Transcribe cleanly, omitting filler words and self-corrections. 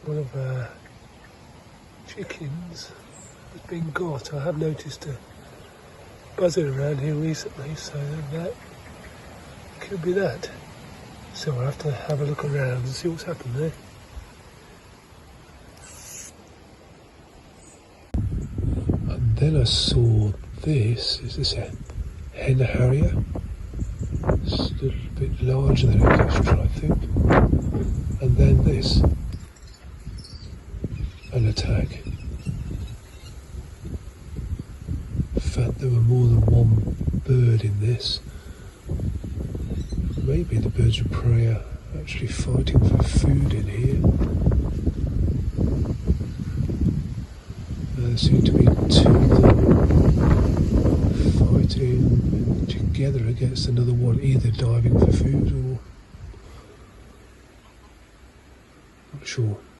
one of our chickens has been got. I have noticed a buzzing around here recently, so that could be that. So I'll have to have a look around and see what's happened there. And then I saw this. Is this a hen harrier? It's a little bit larger than a kestrel, I think. And then this. An attack. In fact, there were more than one bird in this. Maybe the birds of prey are actually fighting for food in here. There seem to be two of them fighting together against another one, either diving for food or... not sure.